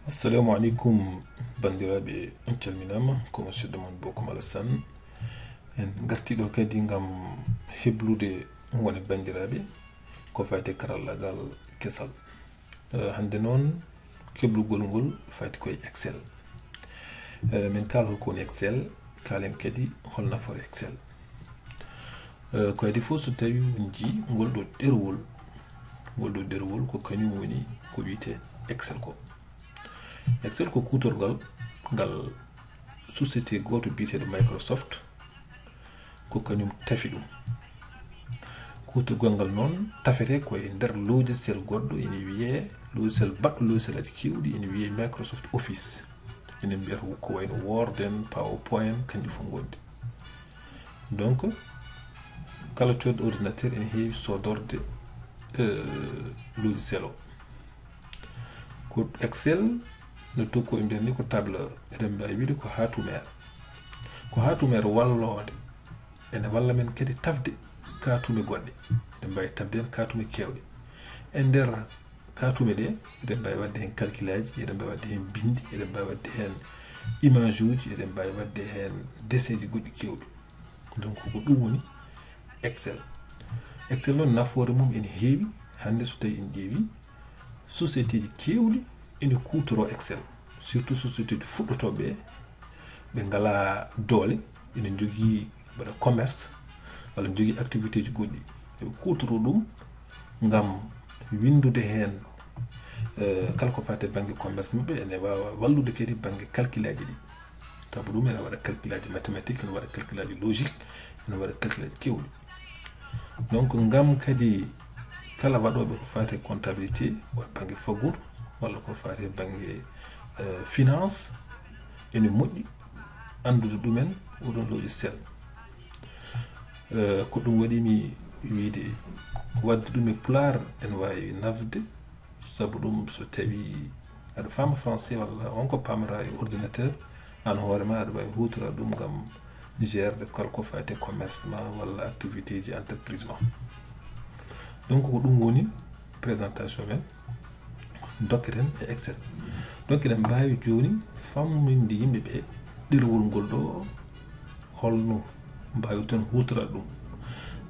Assalamu alaikum bandiraɓe, on calminama ko monsieur de mon Bokum Alassane en gartiɗo kadi gam heblude woni bandiraɓe ko fati karallagal kesal. Hande noon heblugol ngol fati koye Excel. Min kala holko woni Excel, kalen kadi hol nafoore Excel. Ko adi fof so tawi on ji ngol ɗo ɗerewol ko kañum woni ko wiyete Excel ko. Excel ko kutorgal ngal société goto biteɗo Microsoft ko kañum tafi ɗum. Kutorgal ngal noon tafete koye nder logiciel goɗɗo ene wiye logiciel baɗɗo logiciel aji kewɗi ene wiye Microsoft Office. Enen mbiyata ko wayno Word en PowerPoint kanƴi fof gondi. Donc kala coɗɗo ordinateur ene heewi sodorde logiciel o. Ko Excel no tokko e mbiyata ni ko tableur, eɗen mbawi wiide ko hatumer. Ko hatumer wallode ene walla men kadi tafde katume goɗɗe. Eɗen mbawi tafde hen katume kewɗe. E nder katume ɗe eɗen mbawi wadde hen calcul aji, eɗen mbawi wadde hen bindi, eɗen mbawi wadde hen image uji, eɗen mbawi wadde hen dessin ji goɗɗi kewɗi. Donc ko ɗum woni Excel. Excel noon nafoore mum ene heewi. Hande so tawi en ƴeewi société ji kewɗi ene kutoro Excel, surtout société ji fuɗɗotoɓe ɓe ngala doole, ene jogui mbaɗa commerce walla jogui activité ji goɗɗi, eɓe kutoro ɗum ngam windude hen kala ko fate banggue commerce mabɓe. Ene wawa wallude kadi banggue calcul aji ɗi. Tawa ɗum ene waɗa calcul aji mathématique, ene waɗa calcul aji logique, ene waɗa calcul aji kewɗi. Donc ngam kadi kala waɗoɓe ko fate comptabilité banggue faggudu walla ko fate banggue finance, ene moƴƴi andude ɗumen oɗon logiciel. Ko ɗum waɗimi wiide wadde ɗum e Pulaar ene wawi nafde, saabu ɗum so tawi aɗa fama français walla on ko pamata e ordinateur, an hoorema aɗa wawi hutora ɗum gam gerde kala ko fate commerce ma walla activité ji entreprise ma. Donc ko ɗum woni présentation men dokketen e Excel. Donc eɗen mbawi joni famminde yimɓeɓe ɗerewol ngol ɗo holno mbawirten hutorade ɗum.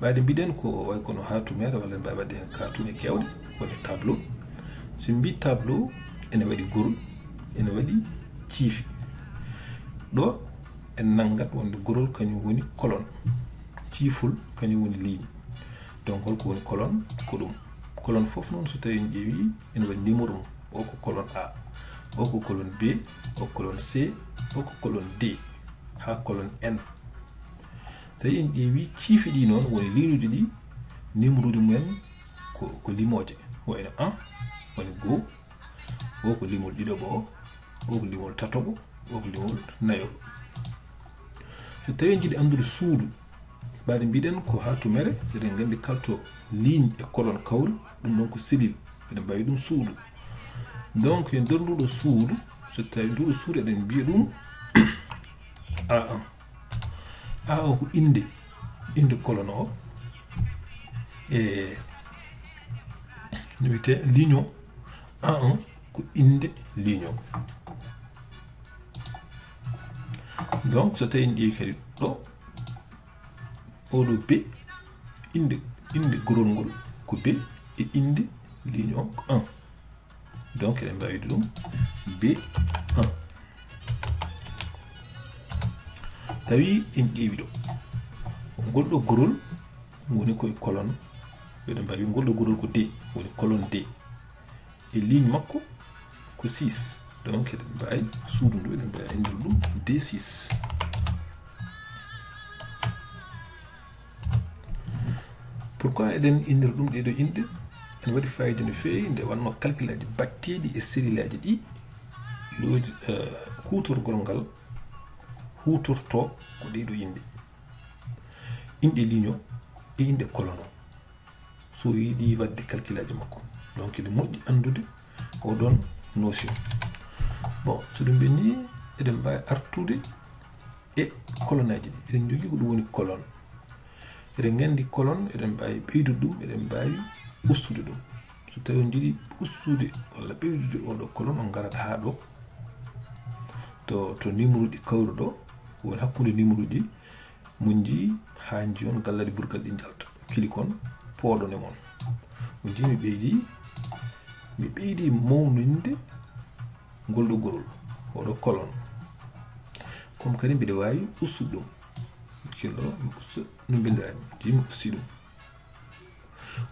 Ɓayde mbiɗen ko way kono hatumere walla en mbawi wadde hen katume kewɗe woni tableau. So mbi tableau ene waɗi gorol, ene waɗi ciifi. Ɗo en naggat wonde gorol kañum woni colonne, ciifol kañum woni ligne. Donc holko woni colonne ko ɗum. Colonne fof noon so tawi en ƴeewi ene waɗi numéro mum. O ko colonne A, o ko colonne B, o ko colonne C, o ko colonne D ha colonne N. Tawi en ƴeewi ciifi ɗi noon woni ligne uji ɗi, numéro uji mumen ko limoje. Wayno 1 woni goo, o ko limol ɗiɗoɓo, o ko limol tatoɓo, o ko limol nayoɓo. So tawi en jiiɗi andude suudu, ɓaade mbiɗen ko hatumere eɗen gandi kalto ligne e colonne kawri, ɗum ɗon ko cellule, eɗen mbawi ɗum suudu. Donc e nder nduɗo suudu, so tawi nduɗo suudu eɗen mbiya ɗum A1. A1 ko inde colonne o, e no wiyete ligne o. A1 ko inde ligne o. Donc so tawi en ƴeewi kadi ɗo oɗo B, inde gorol ngol ko B, e inde ligne o ko 1. Donc eɗen mbawi wiide ɗum B1. Tawi en ƴeewi ɗo ngol ɗo gorol woni koye colonne, eɗen mbawi wiide ngol ɗo gorol ko D, woni colonne D, e ligne makko ko 6. Donc eɗen mbawi suudu ndu eɗen mbawi indir ɗum D6. Pourquoi eɗen indira ɗum ɗeɗo inde? Ene waɗi fayida no feewi nde wanno calcul aji batteɗi e cellule aji ɗi kutorgol ngal hutorto ko ɗeɗo inde ligne o e inde colonne o, so yiɗi wadde calcul aji makko. Donc ene moƴƴi andude oɗon notion. Bon, so ɗum ɓenni eɗen mbawi artude e colonne aji ɗi. Eɗen jogui ko ɗum woni colonne. Eɗen gandi colonne eɗen mbawi ɓeydude ɗum, eɗen mbawi ustude ɗum. so tawi on jiiɗi ustude walla ɓeydude oɗo colonne on garat ha ɗo to numéro ɗi kawruɗo woni hakkude numéro ɗi mon ji ha jiyon galladi burgal ɗi jalta clique on pooɗone mon on ji mi ɓeydi mawninde ngol ɗo gorol oɗo colonne comme kadi mbiɗa wawi ustude ɗum kilɗo mi usta no bellirami ji mi usti ɗum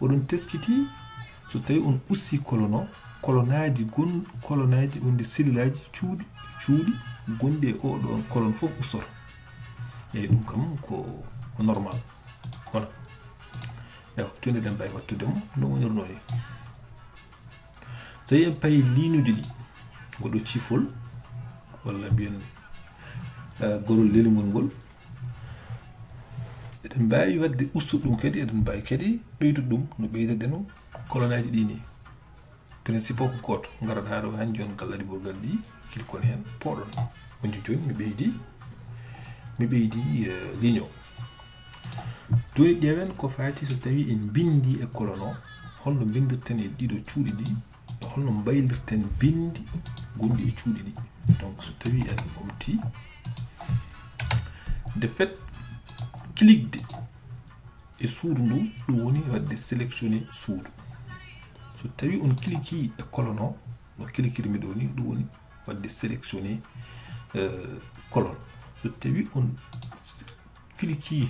oɗon teskiti so tawi on ussi colonne o colonnaji wonde cellulaji cuuɗi gonɗi e oɗon colonne fof ustoto eyyi ɗum kam ko normal voilà yaw toni eɗen mbawi wattudemo no wonirno ni so tawi en payi liinuji ɗi goɗo cifol walla mbiyen gorol lelugol ngol eɗen mbawi wadde ustude ɗum kadi eɗen mbawi kadi ɓeydude ɗum no ɓeydirɗen colonnaji ɗi ni principe o ko goto garat ha ɗo hanji on galladi burgal ɗi clique on hen pooɗon wonji joni mi ɓeydi ligne o joni ƴeewen ko fati so tawi en bindi e colonne o holno bindirten e ɗiɗo cuuɗi ɗi e holno mbaylirten bindi gonɗi e cuuɗi ɗi donc so tawi en omti de fait cliquede e suudu ndu ɗum woni wadde sélectionné suudu so tawi on cliquei e colonne o no cliquirmi ɗo ni ɗum woni wadde sélectionné colonne so tawi on cliquei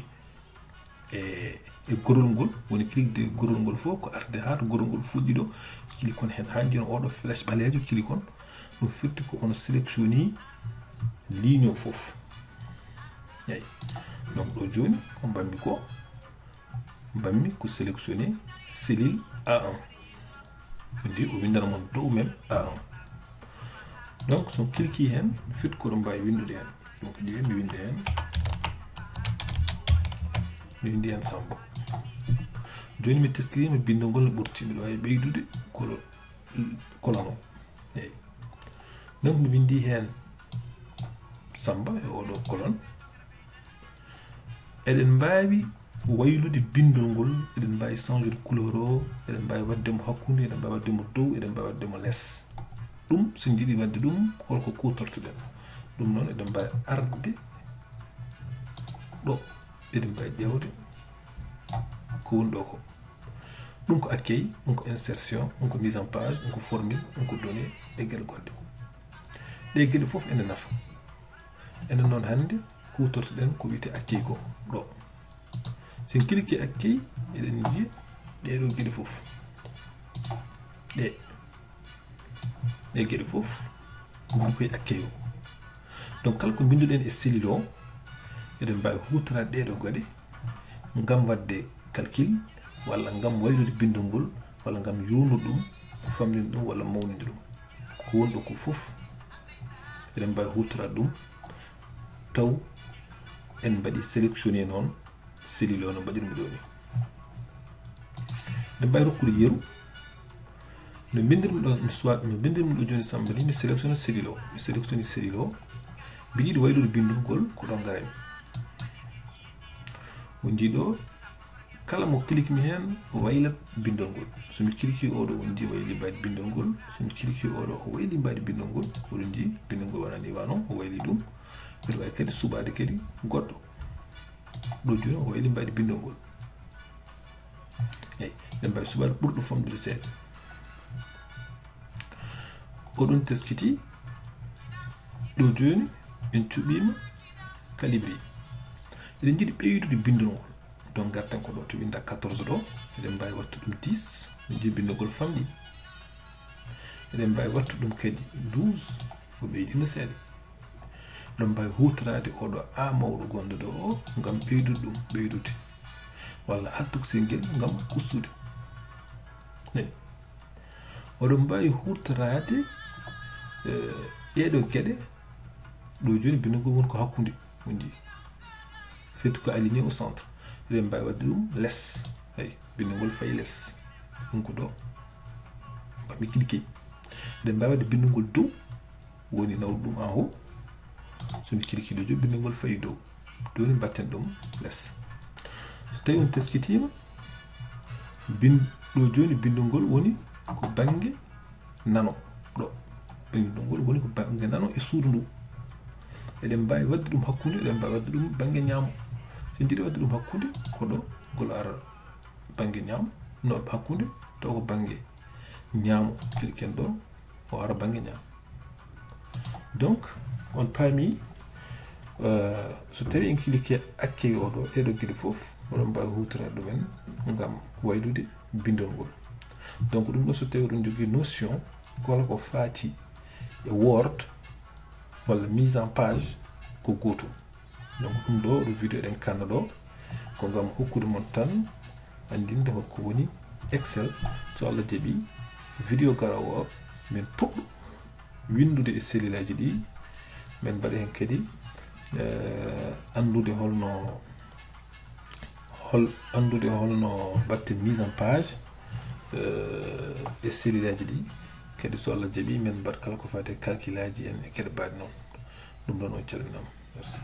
e gorol ngol woni clique de gorol ngol fof ko arde ha to gorol ngol fuɗɗi ɗo clique on hen ha joni oɗo flèche ɓalejo clique on ɗum firti ko on sélectionné ligne o fof eyi donc ɗo joni ko mbammi ko sélectionné cellule A1 ndi o windana mon dow men A1 donc son clique hen firti koɗo mbawi windude hen donc ƴeewi mi windi hen Samba joni mi teskirima bindol ngol no ɓurti miɗo wawi ɓeydude colonne o eyyi donc mi windi hen Samba e oɗo colonne eɗen mbawi waylude bindol ngol eɗen mbawi changer couleur o eɗen mbawi waddemo hakkude eɗen mbawi waddemo dow eɗen mbawi waddemo less ɗum so jiiɗi wadde ɗum holko kutortoɗen ɗum noon eɗen mbawi arde ɗo eɗen mbawi ƴewde ko woni ɗo ko ɗum ko accueil ɗum ko insertion ɗum ko mise en page ɗum ko formule ɗum ko donné e gueɗe goɗɗe ɗe gueɗe foof ene nafa enen noon hannde kutortoɗen ko wiyete accueil ko ɗo sen clique accueil eɗen jiiya ɗeɗo gueɗe foof ɗe gueɗe foof goni koye accueil o donc kala ko binduɗen e cellule o eɗen mbawi hutorade ɗeɗo gueɗe ngam wadde calcul walla ngam waylude bindol ngol walla ngam yownude ɗum famninde ɗum walla mawninde ɗum ko woni ɗo ko fof eɗen mbawi hutorade ɗum taw en mbaɗi sélectionné noon cellule o no mbaɗirmi ɗo ni eɗen mbawi rokkude yeeru no bindirmi ɗo soit no bindirmi ɗo joni Samba ni mi sélectionné cellule o mbiɗa yiɗi waylude bindol ngol ko ɗon garami on jiiɗo kala mo clique mi hen o waylat bindol ngol somi clique oɗo on ji wayli mbaydi bindol ngol somi clique oɗo o wayli mbaydi bindol ngol oɗon ji bindol ngol wonani wano o wayli ɗum mbiɗa wawi kadi suɓade kadi goɗɗo ɗo joni o wayli mbaydi bindol ngol eyyi nden mbawi suɓade ɓurɗo famɗude seeɗa oɗon teskiti ɗo joni en cuɓima calibri eɗen jiiɗi ɓeydude bindol ngol donc garten ko ɗo to winda 14 ɗo eɗen mbawi wattu ɗum 10 en jii bindol ngol famɗi eɗen mbawi wattu ɗum kadi 12 o ɓeydima seeɗa eɗen mbawi hutorade oɗo a mawɗo gonɗo ɗo o ngam ɓeydude ɗum ɓeydude walla artuksel ngel ngam ustude nani oɗon mbawi hutorade ɗeɗo gueɗe ɗo joni bindol ngol woni ko hakkude on ji firti ko aligné au centre eɗen mbawi wadde ɗum less hay bindol ngol fayi less ɗum ko ɗo mbami cliquer eɗen mbawi wadde bindol ngol dow woni nawɗu ɗum en haut somi cliquer ɗo joni bindol ngol fayi dow joni mbatten ɗum less so tawi on teskitima ɗo joni bindol ngol woni ko bange nano ɗo ɓengi ngol woni ko bange nano e suudu ndu eɗen mbawi wadde ɗum hakkude eɗen mbawi wadde ɗum bange ñaamo so jiiɗi wadde ɗum hakkude ko ɗo ngol ara bange ñaamo no hakkude taw ko bange ñaamo kilken ɗo o ara bange ñaamo donc on paami so tawi en kilike accueil oɗo ɗeɗo gueɗe foof oɗon mbawi hutorade ɗumen ngam waylude bindol ngol donc ɗum ɗo so tawi oɗon jogui notion kala ko faati e word walla mise en page ko gotum donc ɗum ɗo ɗo vidéo ɗen kanna ɗo ko ngam hokkude mon tan andinde holko woni Excel so Allah jaaɓi vidéo garawo o min puɗɗo windude e cellule aji ɗi min mbaɗa hen kadi andude holno mbatten mise en page e cellule aji ɗi kadi so Allah jaaɓi min mbaɗ kala ko fate calcul aji en e gueɗe mbaɗe noon ɗum ɗon on calminama merci